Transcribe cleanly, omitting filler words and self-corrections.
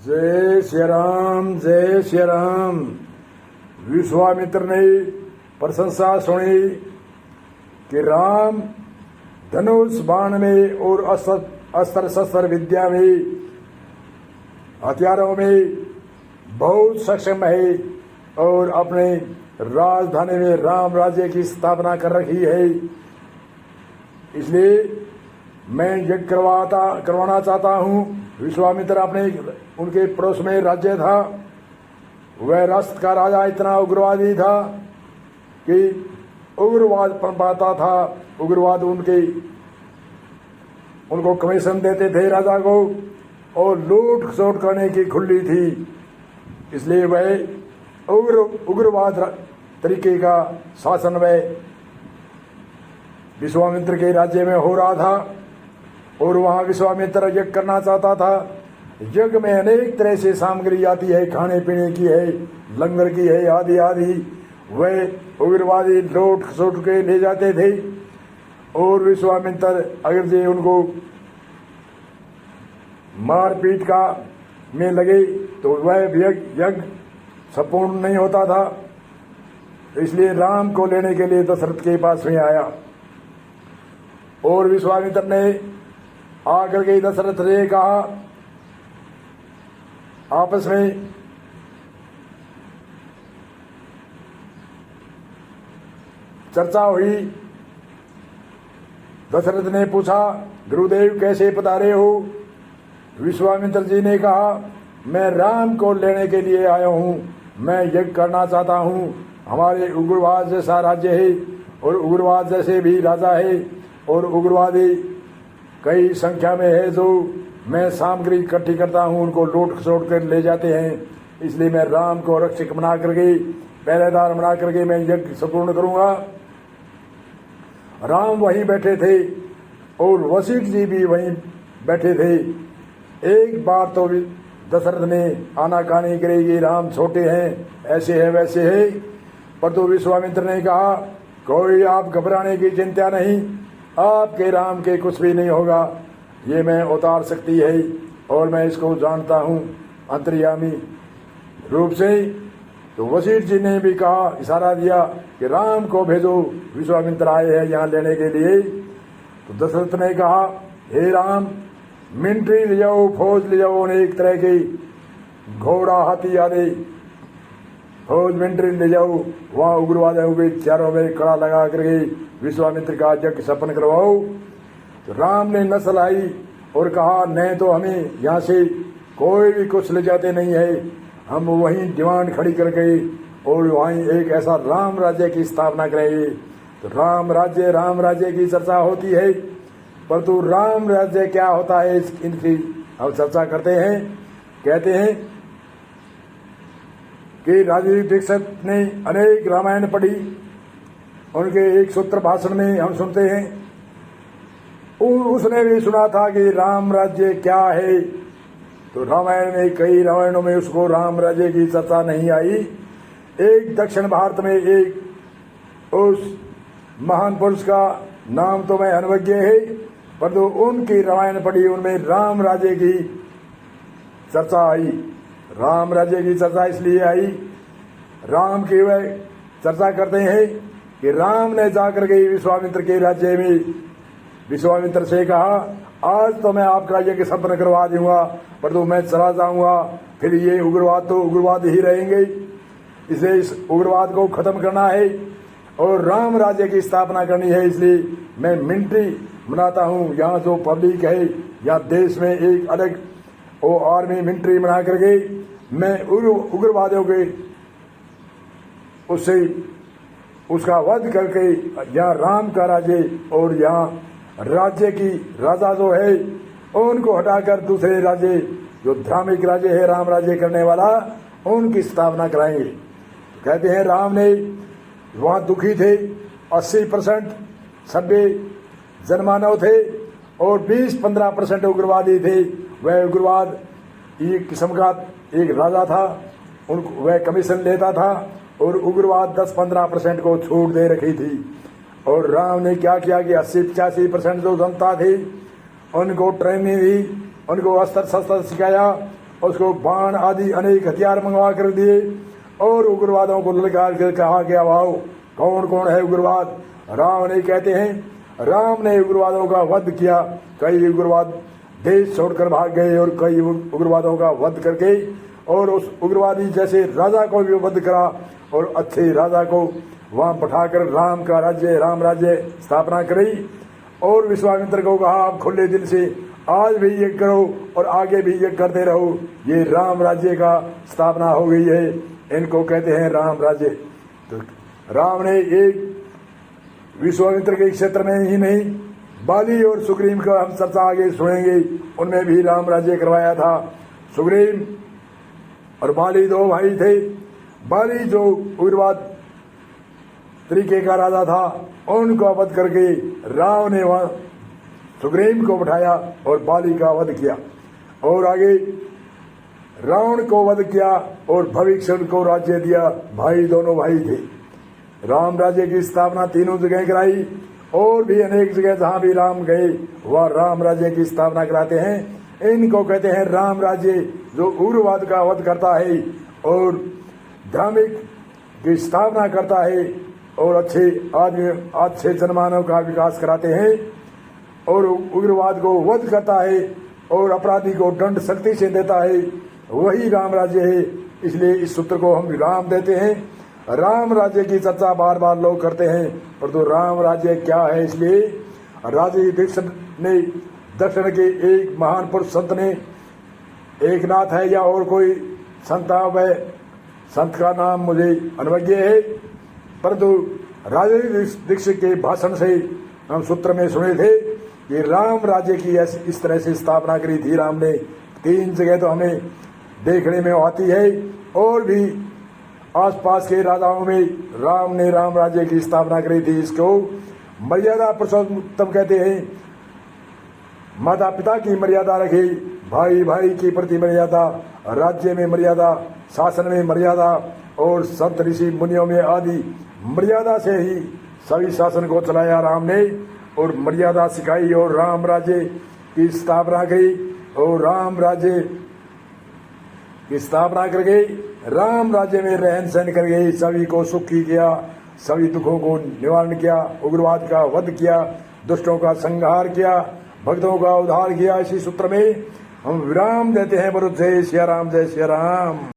जय श्री राम, जय श्री राम। विश्वामित्र ने प्रशंसा सुनी कि राम धनुष बाण में और अस्त्र शस्त्र विद्या में, हथियारों में बहुत सक्षम है और अपने राजधानी में राम राज्य की स्थापना कर रखी है। इसलिए मैं यज्ञ करवाना चाहता हूँ। विश्वामित्र अपने उनके पड़ोस में राज्य था, वह राष्ट्र का राजा इतना उग्रवादी था कि उग्रवाद पनपाता था। उग्रवाद उनको कमीशन देते थे राजा को, और लूट खसोट करने की खुली थी। इसलिए वह उग्रवाद तरीके का शासन वह विश्वामित्र के राज्य में हो रहा था। और वहां विश्वामित्र यज्ञ करना चाहता था। यज्ञ में अनेक तरह से सामग्री आती है, खाने पीने की है, लंगर की है, आदि आदि। वह उग्रवादी लूट खसोट के ले जाते थे। और विश्वामित्र अगर जे उनको मारपीट का में लगे तो वह यज्ञ संपूर्ण नहीं होता था। इसलिए राम को लेने के लिए दशरथ के पास में आया। और विश्वामित्र ने आकर के दशरथ ने कहा, आपस में चर्चा हुई। दशरथ ने पूछा, गुरुदेव कैसे पधारे हो? विश्वामित्र जी ने कहा, मैं राम को लेने के लिए आया हूँ। मैं यज्ञ करना चाहता हूँ। हमारे उग्रवाद जैसा राज्य है और उग्रवाद जैसे भी राजा है, और उग्रवादी कई संख्या में है जो मैं सामग्री इकट्ठी करता हूँ, उनको लूट खसोट कर ले जाते हैं। इसलिए मैं राम को रक्षक बना करके, पहरेदार बना करके मैं यज्ञ संपूर्ण करूंगा। राम वहीं बैठे थे और वशिष्ठ जी भी वहीं बैठे थे। एक बार तो दशरथ ने आनाकानी करेगी, राम छोटे हैं, ऐसे है वैसे है। पर तो विश्वामित्र ने कहा, कोई आप घबराने की चिंता नहीं, आपके राम के कुछ भी नहीं होगा। ये मैं अवतार शक्ति है और मैं इसको जानता हूँ अंतर्यामी रूप से। तो वशिष्ठ जी ने भी कहा, इशारा दिया कि राम को भेजो, विश्वामित्र आए हैं यहाँ लेने के लिए। तो दशरथ ने कहा, हे राम, मिलिट्री ले जाओ, फौज ले जाओ, अनेक तरह की घोड़ा हाथी आदि फौज मिलिट्री ले जाओ, वहां उग्रवादियों के चारों में कड़ा लगा करके विश्वामित्र का यज्ञ संपन्न करवाओ। तो राम ने नस्ल आई और कहा, नहीं तो हमें यहाँ से कोई भी कुछ ले जाते नहीं है। हम वहीं डिमांड खड़ी करके और वहीं एक ऐसा राम राज्य की स्थापना करेंगे। तो राम राज्य की चर्चा होती है, परंतु राम राज्य क्या होता है इनकी हम चर्चा करते हैं। कहते हैं कि राजीव दीक्षित ने अनेक रामायण पढ़ी, उनके एक सूत्र भाषण में हम सुनते हैं। उसने भी सुना था कि राम राज्य क्या है। तो रामायण में, कई रामायणों में उसको राम राज्य की चर्चा नहीं आई। एक दक्षिण भारत में एक उस महान पुरुष का नाम तो मैं अनवज्ञ है, परंतु उनकी रामायण पढ़ी, उनमें राम राज्य की चर्चा आई। राम राज्य की चर्चा इसलिए आई, राम की वह चर्चा करते हैं कि राम ने जाकर के विश्वामित्र के राज्य में विश्वामित्र से कहा, आज तो मैं आपका यज्ञ संपन्न करवा दूंगा, परंतु मैं चला जाऊंगा, फिर ये उग्रवाद तो उग्रवाद ही रहेंगे। इसलिए इस उग्रवाद को खत्म करना है और राम राज्य की स्थापना करनी है। इसलिए मैं मिलिट्री बनाता हूँ। यहाँ जो पब्लिक है, या देश में एक अलग वो आर्मी मिलिट्री बना करके मैं उग्रवादियों के उससे उसका वध करके यहाँ राम का राज्य और यहाँ राज्य की राजा जो है उनको हटाकर दूसरे राज्य जो धार्मिक राज्य है राम राज्य करने वाला, उनकी स्थापना कराएंगे। कहते हैं राम ने वहाँ दुखी थे, 80% सभ्य जनमानव थे और 20-15% उग्रवादी थे। वह उग्रवाद एक किस्म का एक राजा था, उनको वह कमीशन लेता था और उग्रवाद 10-15% को छूट दे रखी थी। और राम ने क्या किया कि 80-85% जो जनता थी उनको ट्रेनिंग दी, उनको अस्त्र शस्त्र सिखाया उसको बाण आदि अनेक हथियार मंगवा कर दिए और उग्रवादों को ललकार कर कहा कि अब आओ, कौन कौन है उग्रवाद। राम ने कहते हैं राम ने उग्रवादों का वध किया। कई उग्रवाद देश छोड़कर भाग गए और कई उग्रवादों का वध करके और उस उग्रवादी जैसे राजा को भी वध करा और अच्छे राजा को वहां बैठाकर राम का राज्य, राम राज्य स्थापना करी। और विश्वामित्र को कहा आप खुले दिल से आज भी यज्ञ करो और आगे भी यज्ञ करते रहो, ये राम राज्य का स्थापना हो गई है, इनको कहते हैं राम राज्य। तो राम ने एक विश्वामित्र के क्षेत्र में ही नहीं, बाली और सुग्रीव का हम चर्चा आगे सुनेंगे, उनमें भी राम राज्य करवाया था। सुग्रीव और बाली दो भाई थे। बाली जो उग्रवाद तरीके का राजा था, उनको वध करके राम ने वहां सुग्रीव को बैठाया और बाली का वध किया और आगे रावण को वध किया और भविष्य को राज्य दिया। भाई दोनों भाई थे। राम राज्य की स्थापना तीनों जगह कराई और भी अनेक जगह जहां भी राम गए वह राम राज्य की स्थापना कराते हैं। इनको कहते हैं राम राज्य, जो उग्रवाद का वध करता है और धार्मिक की स्थापना करता है और अच्छे आदमी, अच्छे जनमानव का विकास कराते हैं और उग्रवाद को वध करता है और अपराधी को दंड सख्ती से देता है, वही राम राज्य है। इसलिए इस सूत्र को हम राम देते हैं। राम राज्य की चर्चा बार बार लोग करते हैं, परंतु राम राज्य क्या है, इसलिए राजे दीक्षित ने दक्षिण के एक महान पुरुष संत ने, एक नाथ है या और कोई संत है, संत का नाम मुझे अनवज्ञ है, परंतु राजे दीक्षित के भाषण से हम सूत्र में सुने थे कि राम राज्य की इस तरह से स्थापना करी थी राम ने। 3 जगह तो हमें देखने में आती है और भी आसपास के राजाओं में राम ने राम राज्य की स्थापना करी थी। इसको मर्यादा पुरुषोत्तम कहते हैं। माता पिता की मर्यादा रखे, भाई भाई की प्रति मर्यादा, राज्य में मर्यादा, शासन में मर्यादा और संत ऋषि मुनियों में आदि मर्यादा से ही सभी शासन को चलाया राम ने और मर्यादा सिखाई और राम राज्य की स्थापना की और राम राज्य की स्थापना कर गई। राम राज्य में रहन सहन कर गई, सभी को सुखी किया, सभी दुखों को निवारण किया, उग्रवाद का वध किया, दुष्टों का संहार किया, भक्तों का उद्धार किया। इसी सूत्र में हम विराम देते हैं। बोलो जय सिया राम, जय सिया राम।